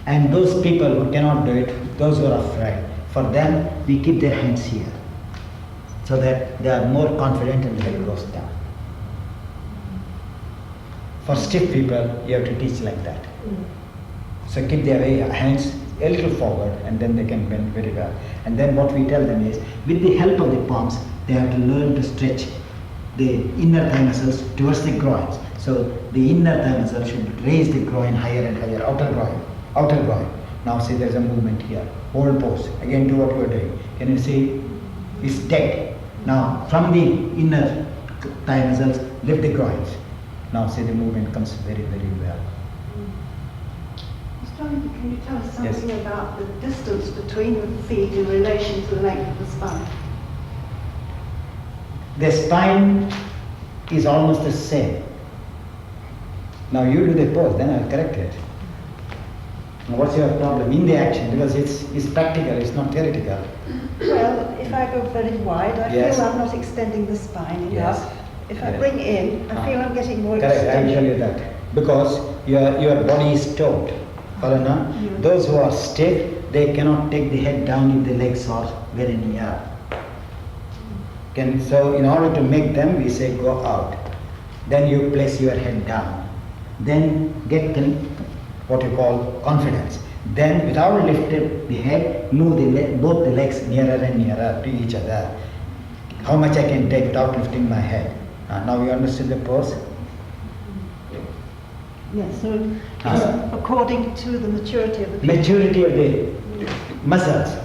And those people who cannot do it, those who are afraid, for them we keep their hands here, so that they are more confident and the head goes down. For stiff people, you have to teach like that. So keep their hands a little forward, and then they can bend very well. And then what we tell them is, with the help of the palms, they have to learn to stretch the inner thigh muscles towards the groins. So the inner thigh muscle should raise the groin higher and higher, outer groin, outer groin. Now see, there's a movement here. Hold pose. Again, do what you are doing. Can you see? It's dead. Now from the inner thigh muscles, lift the groins. Now see, the movement comes very, very well. Can you tell us something about the distance between the feet in relation to the length of the spine? The spine is almost the same. Now you do the pose, then I'll correct it. Now what's your problem in the action? Because it's practical, it's not theoretical. Well, if I go very wide, I feel I'm not extending the spine enough. If I bring in, I feel I'm getting more correct, extension. I'll tell you that. Because your body is taut. Follow now? Those who are stiff, they cannot take the head down if the legs are very near. So in order to make them, we say go out. Then you place your head down. Then get what you call confidence. Then without lifting the head, move both the legs nearer and nearer to each other. How much I can take without lifting my head. Now you understand the pose? Yes, so according to the maturity of the feet. Maturity of the muscles,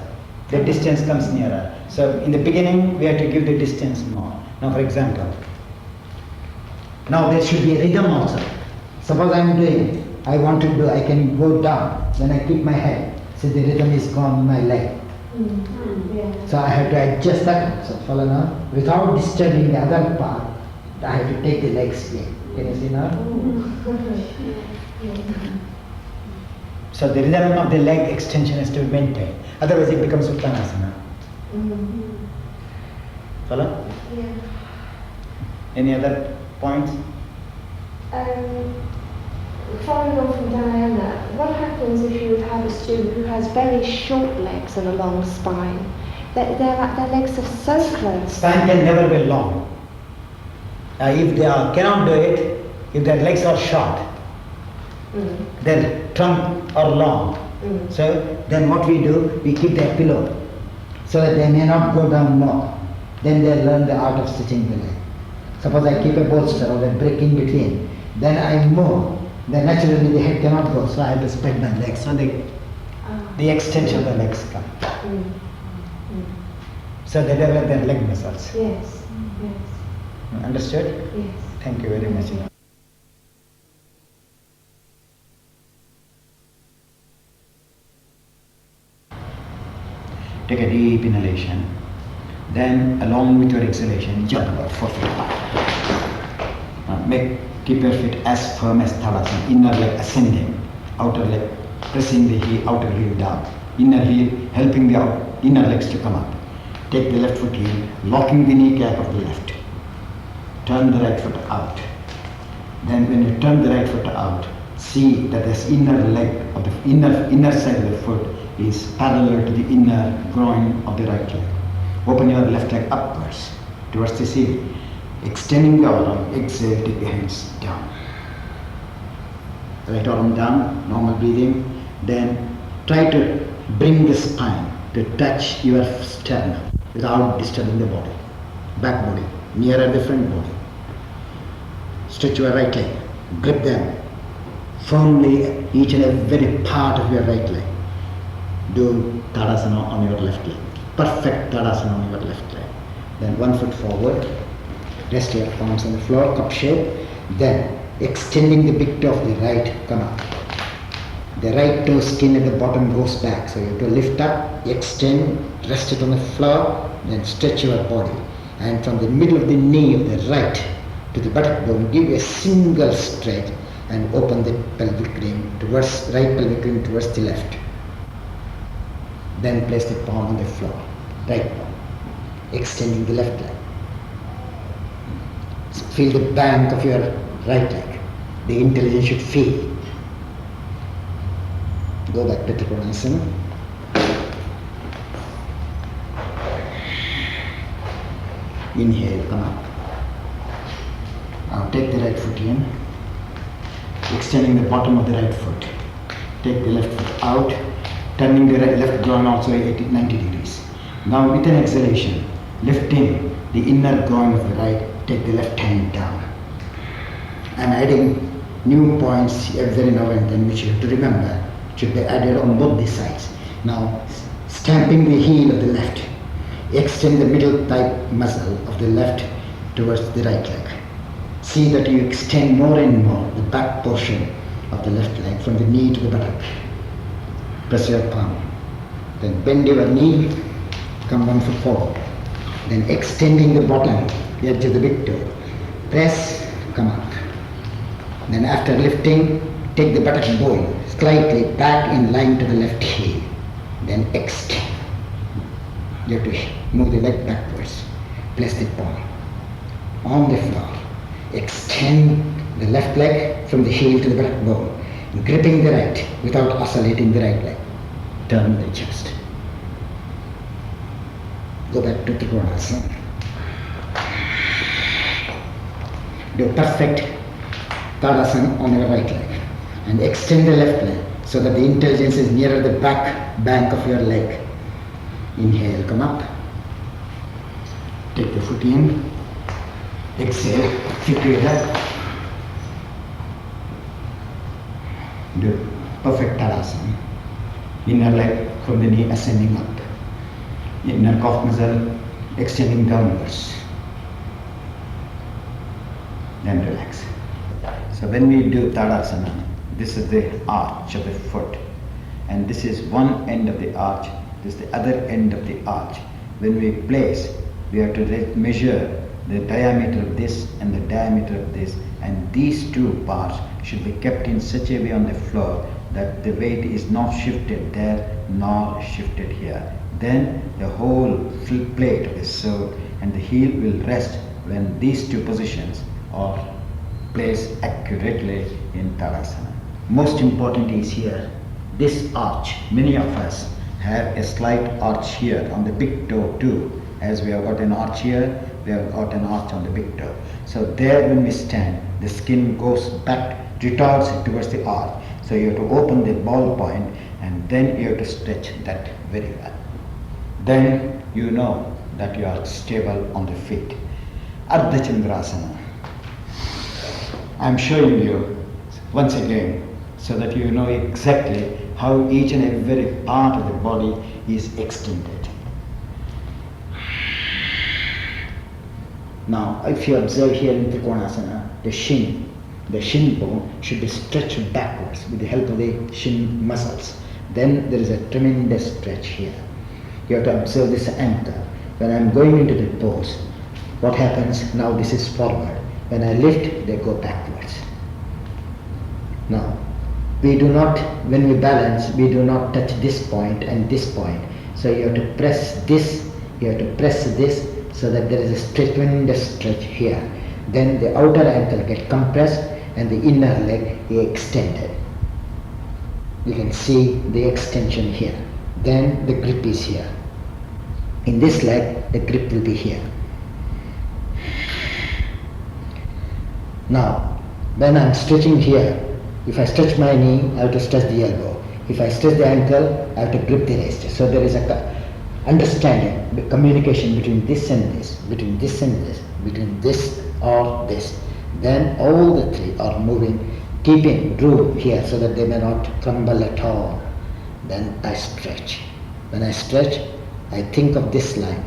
the distance comes nearer. So in the beginning, we have to give the distance more. Now for example, now there should be a rhythm also. Suppose I am doing, I want to do, I can go down, then I keep my head. So the rhythm is gone in my leg. So I have to adjust that. So follow now. Without disturbing the other part, I have to take the legs here. Can you see now? So the rhythm of the leg extension is to be maintained. Otherwise it becomes Uttanasana. Follow? Yeah. Any other points? Following on from Diana, what happens if you have a student who has very short legs and a long spine? Their legs are so close. Spine can never be long. If they cannot do it, if their legs are short, their trunk are long. So then what we do, we keep their pillow so that they may not go down more. Then they learn the art of stitching the leg. Suppose I keep a bolster or a brick in between, then I move. Then naturally the head cannot go, so I have to spread my legs. So the extension of the legs come. So they develop their leg muscles. Yes. Understood? Yes. Thank you very much. Take a deep inhalation. Then along with your exhalation, jump about 4 feet high. Keep your feet as firm as Tadasana. Inner leg ascending, outer leg pressing the outer heel down. Inner heel helping the inner legs to come up. Take the left foot heel, locking the kneecap of the left. Turn the right foot out. Then when you turn the right foot out, see that this inner leg of the inner side of the foot is parallel to the inner groin of the right leg. Open your left leg upwards towards the ceiling. Extending the arm, exhale, take the hands down. Right arm down, normal breathing. Then try to bring the spine to touch your sternum without disturbing the body. Back body, nearer the front body. Stretch your right leg, grip them firmly, each and every part of your right leg. Do Tadasana on your left leg. Perfect Tadasana on your left leg. Then 1 foot forward. Rest your palms on the floor, cup shape. Then extending the big toe of the right, come up. The right toe skin at the bottom goes back. So you have to lift up, extend, rest it on the floor, then stretch your body. And from the middle of the knee of the right to the buttock bone, give a single stretch and open the pelvic ring towards, right pelvic ring towards the left. Then place the palm on the floor, right palm, extending the left leg. Feel the bank of your right leg. The intelligence should feel. Go back to Trikonasana. Inhale, come up. Now take the right foot in, extending the bottom of the right foot. Take the left foot out, turning the left groin also 90 degrees. Now with an exhalation, lifting the inner groin of the right, take the left hand down. I'm adding new points every now and then which you have to remember. It should be added on both the sides. Now stamping the heel of the left, extend the middle thigh muscle of the left towards the right leg. See that you extend more and more the back portion of the left leg from the knee to the buttock. Press your palm. Then bend your knee, come 1 foot forward. Then extending the bottom, the edge of the big toe. Press, come up. Then after lifting, take the buttock bone slightly back in line to the left heel. Then extend. You have to move the leg backwards. Place the palm on the floor. Extend the left leg from the heel to the buttock bone, gripping the right without oscillating the right leg. Turn the chest. Go back to Trikonasana. Do perfect Tadasana on your right leg and extend the left leg so that the intelligence is nearer the back bank of your leg. Inhale, come up. Take the foot in. Exhale, feet together. Do perfect Tadasana. Inner leg from the knee ascending up. Inner calf muscle extending downwards. Then relax. So when we do Tadasana, this is the arch of the foot. And this is one end of the arch, this is the other end of the arch. When we place, we have to measure the diameter of this and the diameter of this, and these two parts should be kept in such a way on the floor that the weight is not shifted there nor shifted here. Then the whole plate of the sole and the heel will rest when these two positions are placed accurately in Tadasana. Most important is here, this arch. Many of us have a slight arch here on the big toe too. As we have got an arch here, we have got an arch on the big toe. So there when we stand, the skin goes back, retorts towards the arch. So you have to open the ball point and then you have to stretch that very well. Then you know that you are stable on the feet. Ardha Chandrasana. I am showing you once again so that you know exactly how each and every part of the body is extended. Now, if you observe here in Trikonasana, the shin bone should be stretched backwards with the help of the shin muscles. Then there is a tremendous stretch here. You have to observe this ankle. When I am going into the pose, what happens? Now this is forward. When I lift, they go backwards. Now, when we balance, we do not touch this point and this point. So you have to press this, you have to press this, so that there is a tremendous stretch here. Then the outer ankle gets compressed and the inner leg is extended. You can see the extension here. Then the grip is here. In this leg, the grip will be here. Now, when I am stretching here, if I stretch my knee, I have to stretch the elbow. If I stretch the ankle, I have to grip the wrist. So there is a understanding, the communication between this and this, between this and this, between this or this. Then all the three are moving, keeping room here so that they may not crumble at all. Then I stretch. When I stretch, I think of this line,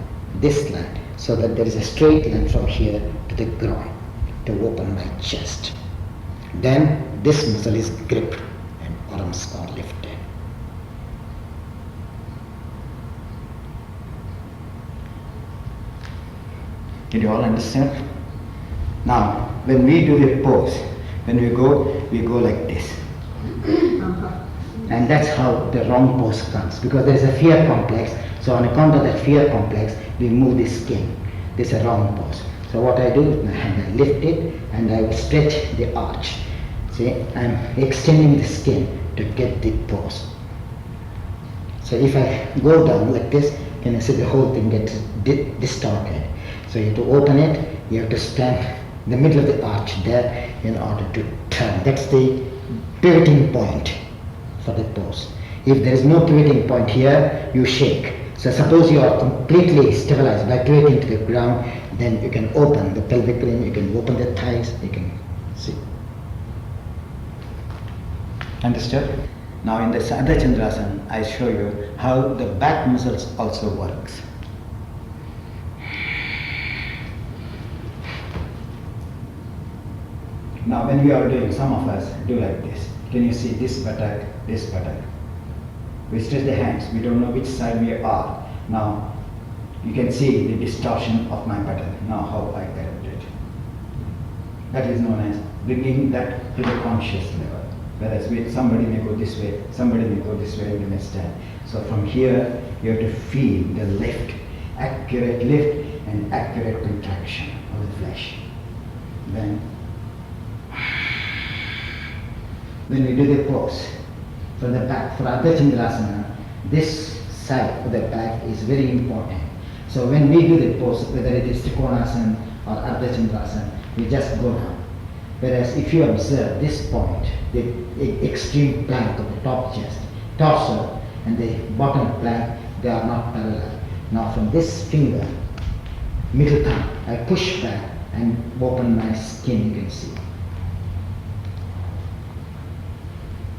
so that there is a straight line from here to the groin to open my chest. Then this muscle is gripped and arms are lifted. Did you all understand? Now, when we do the pose, when we go like this. And that's how the wrong pose comes, because there is a fear complex. So on account of that fear complex, we move the skin. This is a wrong pose. So what I do with my hand, I lift it and I stretch the arch. See, I'm extending the skin to get the pose. So if I go down like this, can you see the whole thing gets distorted? So you have to open it, you have to stand in the middle of the arch there in order to turn. That's the pivoting point for the pose. If there is no pivoting point here, you shake. So suppose you are completely stabilized by pivoting to the ground, then you can open the pelvic ring, you can open the thighs, you can see. Understood? Now in the Ardha Chandrasana, I show you how the back muscles also works. Now when we are doing, some of us do like this. Can you see this buttock, this buttock? We stretch the hands, we don't know which side we are. Now you can see the distortion of my buttock. Now how I correct it. That is known as bringing that to the conscious level. Whereas somebody may go this way, somebody may go this way, and you may stand. So from here you have to feel the lift, accurate lift and accurate contraction of the flesh. Then when we do the pose from the back, for Ardha Chandrasana, this side of the back is very important. So when we do the pose, whether it is Trikonasana or Ardha Chandrasana, we just go down. Whereas if you observe this point, the extreme plank of the top chest, torso and the bottom plank, they are not parallel. Now from this finger, middle thumb, I push back and open my skin, you can see.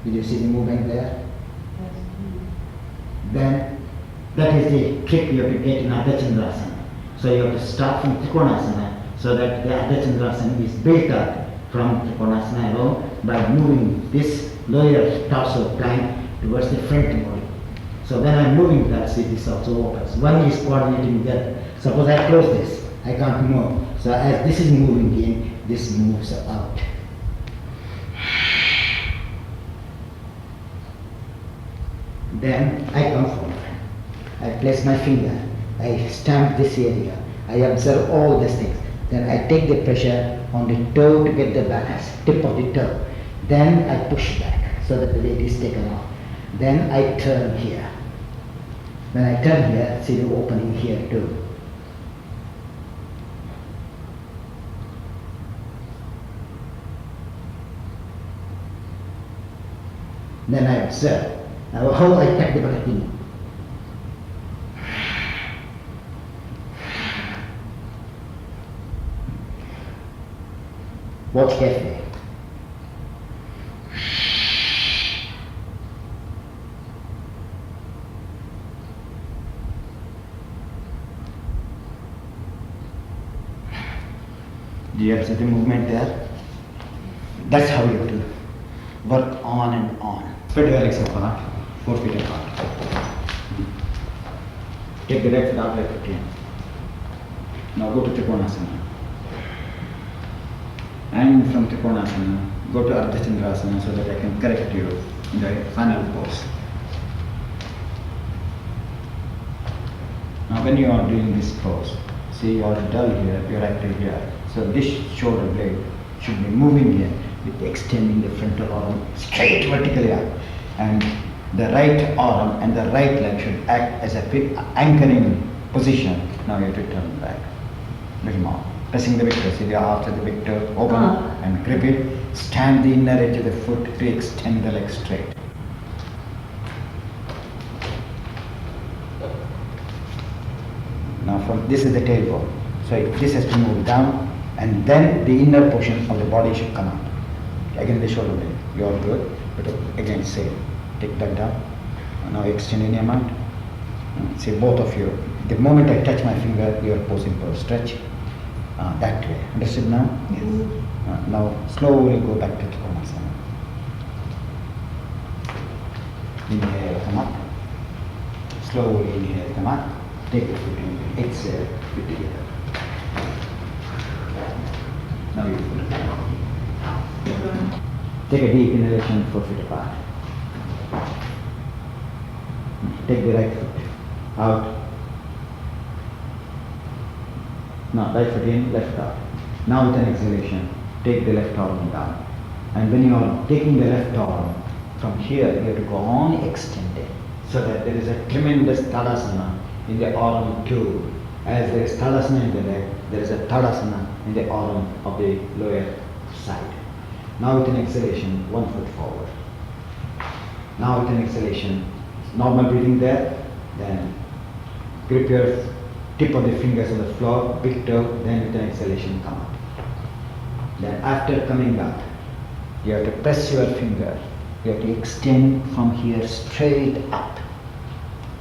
Did you see the movement there? Yes. Then that is the trick you have to get in Ardha Chandrasana. So you have to start from Trikonasana so that the Ardha Chandrasana is built up from Trikonasana alone by moving this lower torso plank towards the front body. So when I am moving that, see this also opens. One is coordinating that. Suppose I close this, I can't move. So as this is moving in, this moves out. Then I come forward. I place my finger. I stamp this area. I observe all these things. Then I take the pressure on the toe to get the balance, tip of the toe. Then I push back so that the weight is taken off. Then I turn here. When I turn here, see the opening here too. Then I observe. Now how I cut the buttock in. Watch carefully. Do you observe the movement there? That's how you have to work on and on. Spread your legs apart, 4 feet apart. Take the right foot out, right foot in. Now go to Trikonasana. And from Trikonasana, go to Ardha Chandrasana so that I can correct you in the final pose. Now when you are doing this pose, see you are dull here, you are active here. So this shoulder blade should be moving here with extending the frontal arm straight vertically up. And the right arm and the right leg should act as a anchoring position. Now you have to turn back a little more. Pressing the big toe, see the after the big toe, open and grip it. Stand the inner edge of the foot to extend the leg straight. Now from this is the tailbone. So this has to move down and then the inner portion of the body should come out. Again the shoulder blade. You are good, but again same. Take that down. Now extend in amount. See both of you. The moment I touch my finger, you are posing for a stretch. That way. Understood now? Yes. Now slowly go back to Trikonasana. Inhale, come up. Slowly inhale, come up. Take the foot in. Exhale, feet together. Now you put it down. Take a deep inhalation, 4 feet apart. Take the right foot out. Now right foot in, left out. Now with an exhalation, take the left arm down. And when you are taking the left arm, from here you have to go on extended. So that there is a tremendous Tadasana in the arm too. As there is Tadasana in the leg, there is a Tadasana in the arm of the lower side. Now with an exhalation, 1 foot forward. Now with an exhalation, normal breathing there, then grip your tip of the fingers on the floor, big toe, then with an exhalation come up. Then after coming up, you have to press your finger, you have to extend from here straight up.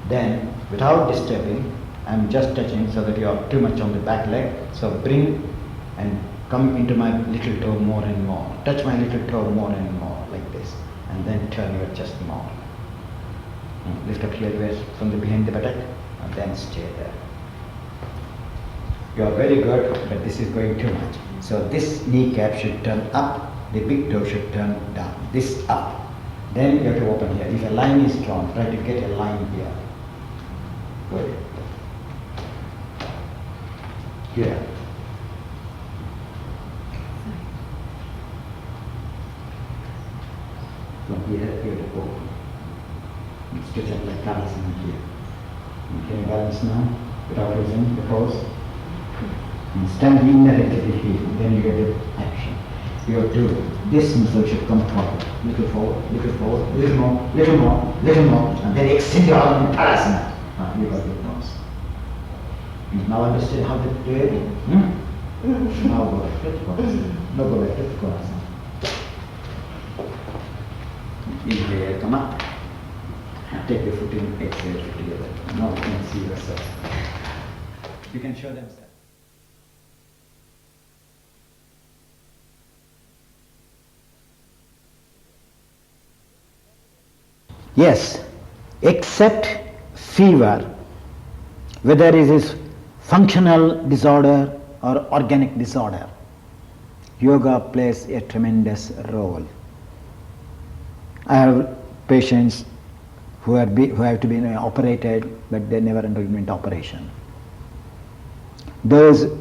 Then without disturbing, I'm just touching so that you are too much on the back leg, so bring and come into my little toe more and more. Touch my little toe more and more like this, and then turn your chest more. And lift up here where from the behind the buttock, and then stay there. You are very good, but this is going too much. So this kneecap should turn up, the big toe should turn down. This up. Then you have to open here. If a line is drawn, try to get a line here. Good. Here. From here to open. Stretch up like Tadasana here. Can you balance now without losing the pose? And stand indirectly to the heel, then you get the action. You have to, this muscle should come forward, little forward, little more, little more, little more, and then extend your arm in Tadasana. You got the pose. You now understand how to do it? Now go back to the Konasana. Now go back to the Konasana. Inhale, come up. Take your foot in, exhale together. Now you can see yourself. You can show them. Yes, except fever, whether it is functional disorder or organic disorder, yoga plays a tremendous role. I have patients who have to be operated, but they never underwent operation. Those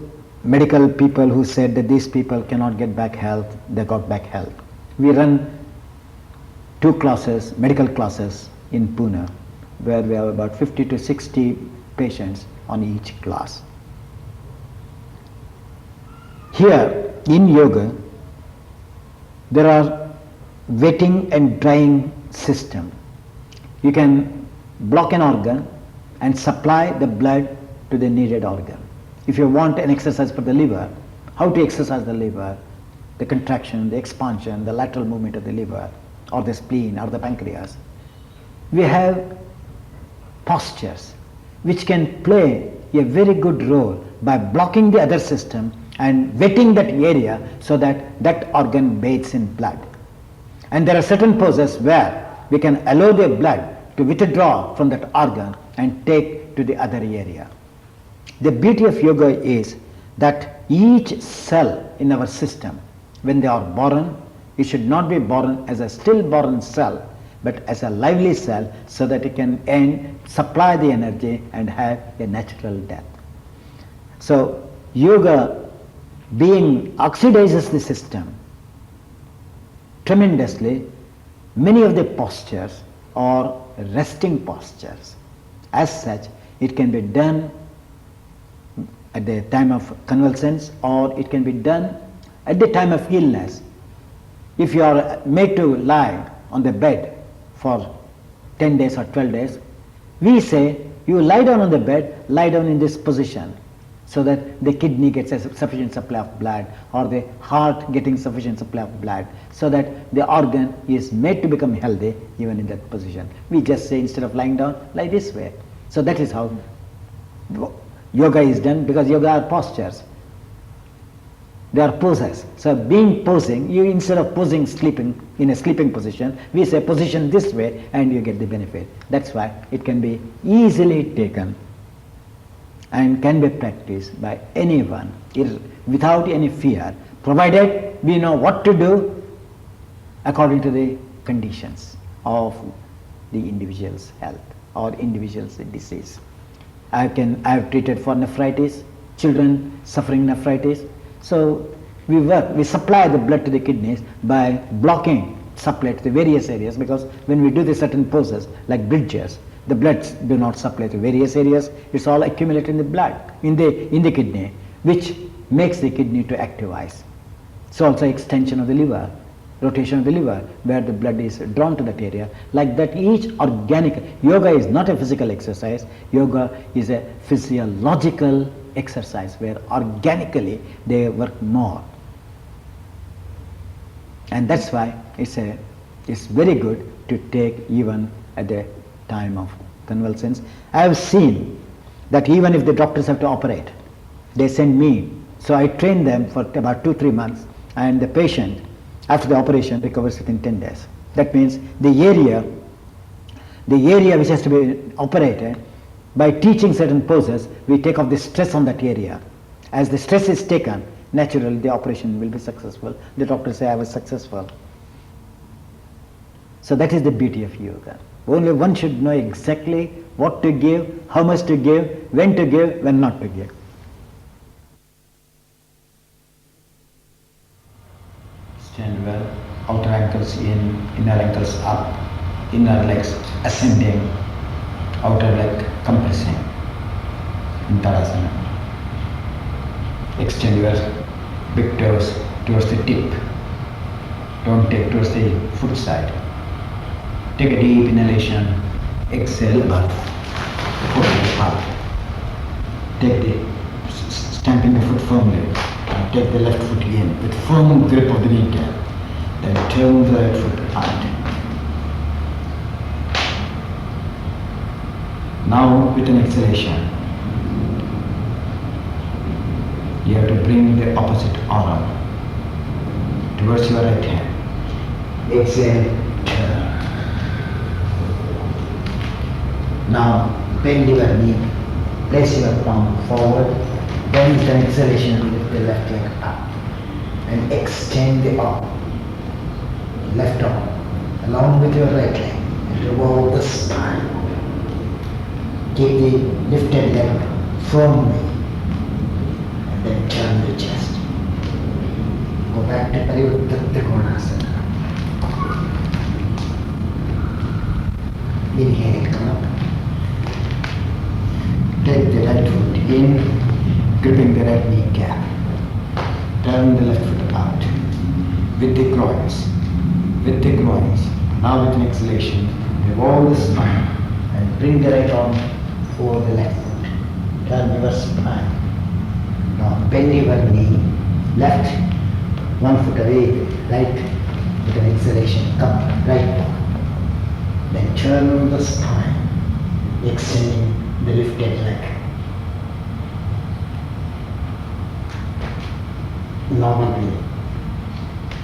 medical people who said that these people cannot get back health, they got back health. We run 2 classes, medical classes in Pune, where we have about 50 to 60 patients on each class. Here in yoga, there are wetting and drying system. You can block an organ and supply the blood to the needed organ. If you want an exercise for the liver, how to exercise the liver, the contraction, the expansion, the lateral movement of the liver, or the spleen, or the pancreas. We have postures which can play a very good role by blocking the other system and wetting that area so that that organ bathes in blood. And there are certain poses where we can allow the blood to withdraw from that organ and take to the other area. The beauty of yoga is that each cell in our system, when they are born, it should not be born as a stillborn cell, but as a lively cell, so that it can supply the energy and have a natural death. So yoga being oxidizes the system tremendously. Many of the postures are resting postures. As such, it can be done at the time of convalescence, or it can be done at the time of illness. If you are made to lie on the bed for 10 days or 12 days, we say you lie down on the bed, lie down in this position, so that the kidney gets a sufficient supply of blood, or the heart getting sufficient supply of blood, so that the organ is made to become healthy even in that position. We just say, instead of lying down, lie this way. So that is how yoga is done, because yoga are postures. They are poses. So being posing, you instead of posing sleeping in a sleeping position, we say position this way and you get the benefit. That's why it can be easily taken and can be practiced by anyone without any fear, provided we know what to do according to the conditions of the individual's health or individual's disease. I have treated for nephritis, children suffering nephritis. So we supply the blood to the kidneys by blocking supply to the various areas, because when we do the certain poses like bridges, the blood do not supply to various areas. It's all accumulated in the blood, in the kidney, which makes the kidney to activize. It's also extension of the liver, rotation of the liver, where the blood is drawn to that area. Like that, each organic, yoga is not a physical exercise, yoga is a physiological exercise where organically they work more. And that's why it's very good to take even at the time of convalescence. I have seen that even if the doctors have to operate, they send me. So I train them for about 2-3 months, and the patient after the operation recovers within 10 days. That means the area which has to be operated, by teaching certain poses, we take off the stress on that area. As the stress is taken, naturally the operation will be successful. The doctors say I was successful. So that is the beauty of yoga. Only one should know exactly what to give, how much to give, when not to give. Stand well, outer ankles in, inner ankles up, inner legs ascending, outer leg compressing in Tadasana. Extend your big toes towards the tip. Don't take towards the foot side. Take a deep inhalation, exhale, but foot up. Take the, stamping the foot firmly, and take the left foot in with firm grip of the kneecap. Then turn the right foot out. Now with an exhalation, you have to bring the opposite arm towards your right hand. Exhale, turn. Now bend your knee, place your palm forward, then with an exhalation lift the left leg up and extend the arm, left arm along with your right leg and revolve the spine. Keep the lifted leg firmly and then turn the chest. Go back to Trikonasana. Inhale, come up. Take the right foot in, gripping the right kneecap. Turn the left foot out with the groins. Now with an exhalation, revolve the spine and bring the right arm over the left foot. Turn your spine. Now bend your knee, left, 1 foot away, right, with an exhalation, come up, right arm. Then turn the spine, extending the lifted leg. Normally,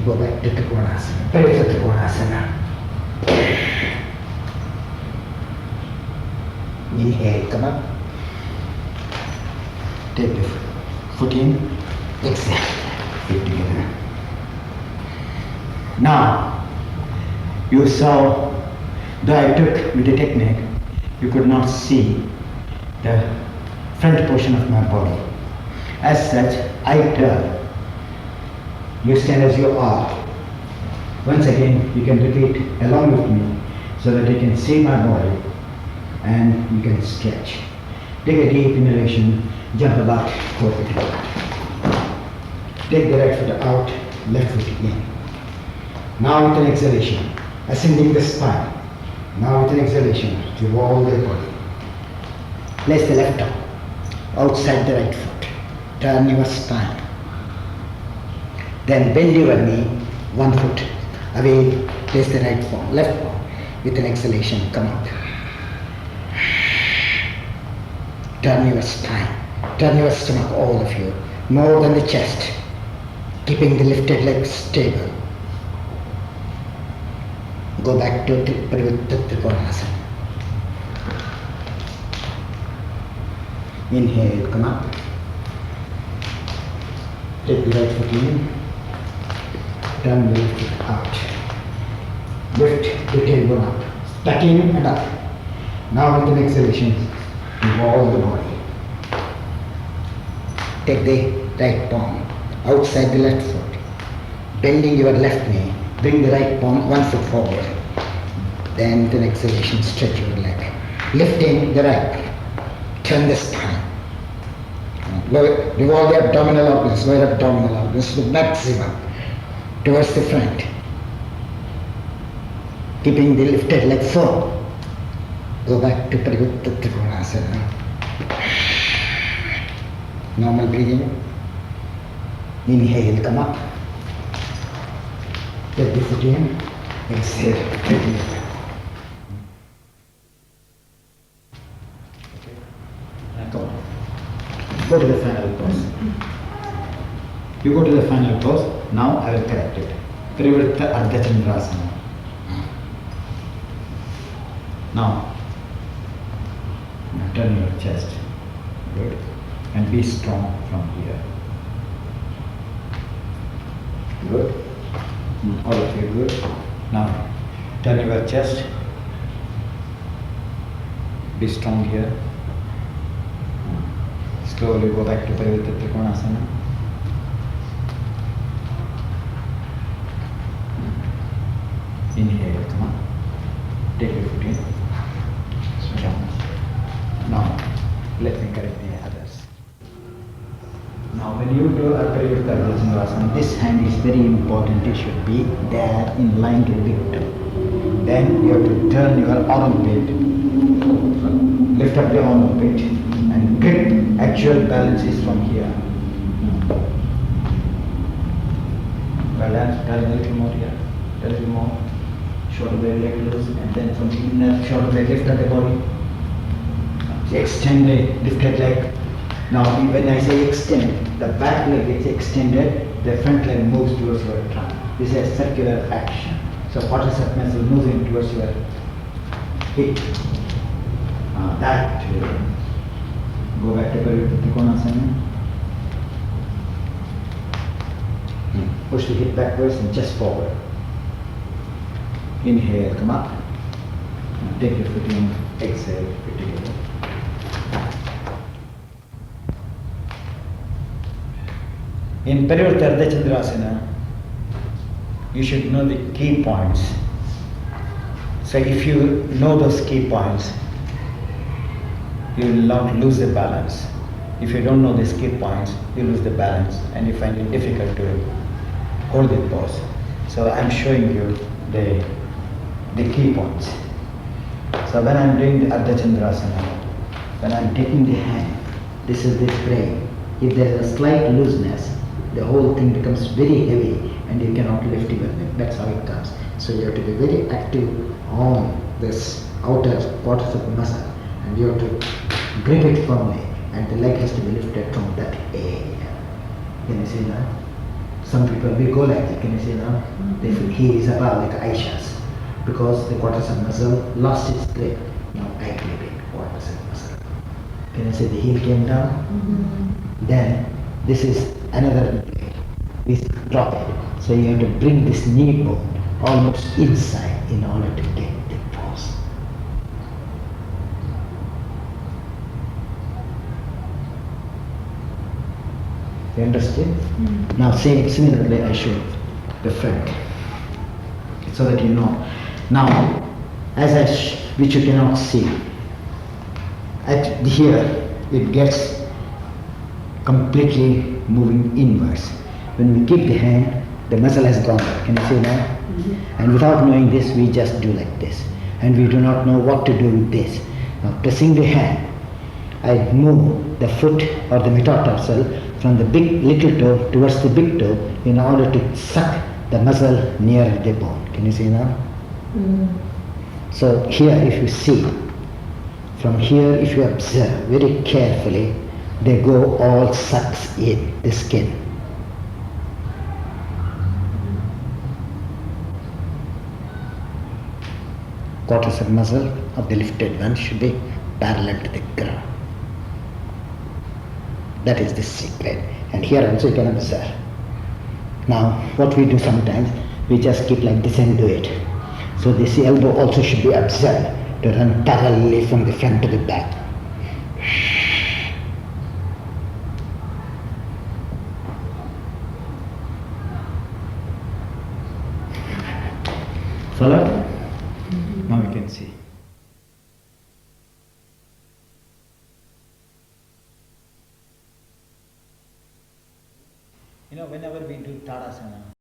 go back to Trikonasana, Trikonasana. Inhale, come up. Take the foot in, exhale, feet together. Now, you saw, though I took with the technique, you could not see the front portion of my body. As such, I turn. You stand as you are. Once again, you can repeat along with me so that you can see my body and you can stretch. Take a deep inhalation, jump about, forward. Take the right foot out, left foot in. Now with an exhalation, ascending the spine. Now with an exhalation, revolve the body. Place the left arm outside the right foot. Turn your spine. Then bend your knee, 1 foot away, place the right palm, left palm. With an exhalation, come out. Turn your spine, turn your stomach, all of you, more than the chest, keeping the lifted legs stable. Go back to Trikonasana. Inhale, come up. Take the right foot in. Turn the left foot out. Lift the tailbone up. Tuck in and up. Now with an exhalation, revolve the body. Take the right palm outside the left foot. Bending your left knee, Bring the right palm, one foot forward. Then the exhalation, stretch your leg. Lifting the right. Turn the spine. Revolve the abdominal organs, lower abdominal organs to the maximum. Towards the front. Keeping the lifted leg firm. Go back to Parivritta Trikonasana. Normal breathing. Inhale, come up. Get the foot in. Exhale. Come on. Go to the final pose. You go to the final pose. Now I will correct it. Parivritta Ardha Chandrasana. Now turn your chest. Good. And be strong from here. Good. All of you good. Now turn your chest. Be strong here. Slowly go back to Parivritta Trikonasana. Inhale, come on. Take your foot in. Down. Now, let me correct the others. Now, when you do a Parivritta Chandrasana, this hand is very important. It should be there in line to the big toe. Then you have to turn your armpit. Lift up the armpit and grip. Actual balance is from here. Balance, turn a little more here. A little more. Shoulder blade leg loose, and then from the inner shoulder blade lift up the body. Extend the lifted leg. Now when I say extend, the back leg is extended, the front leg moves towards your trunk. This is a circular action. So quadricep muscle moving towards your hip. That go back to Parivritta Trikonasana. Push the hip backwards and chest forward. Inhale, come up. Take your foot in. Exhale, put together. In Parivritta Ardha Chandrasana, you should know the key points. So if you know those key points, you will not lose the balance. If you don't know these key points, you lose the balance and you find it difficult to hold the pose. So I'm showing you the key points. So when I'm doing the Ardha Chandrasana, when I'm taking the hand, this is the frame. If there is a slight looseness, the whole thing becomes very heavy and you cannot lift your leg. That's how it comes. So you have to be very active on this outer quadricep muscle and you have to grip it firmly and the leg has to be lifted from that area. Can you see now? Some people will go like that. Can you see now? They feel he is above like Aisha's because the quadricep muscle lost its grip. Now I grip it, quadricep muscle. Can you see the heel came down? Then this is another way. We drop it. So you have to bring this knee bone almost inside in order to get the pose. You understand? Now similarly I show the front so that you know. Now as which you cannot see, at here it gets completely moving inwards. When we keep the hand, the muscle has gone back. Can you see now? And without knowing this, we just do like this. And we do not know what to do with this. Now pressing the hand, I move the foot or the metatarsal from the little toe towards the big toe in order to suck the muscle near the bone. Can you see now? So here if you see, from here if you observe very carefully, they go all sucks in the skin. Quadricep muscle of the lifted one should be parallel to the ground. That is the secret. And here also you can observe. Now what we do sometimes, we just keep like this and do it. So this elbow also should be observed to run parallelly from the front to the back. Follow? Now you can see. You know, whenever we do Tadasana,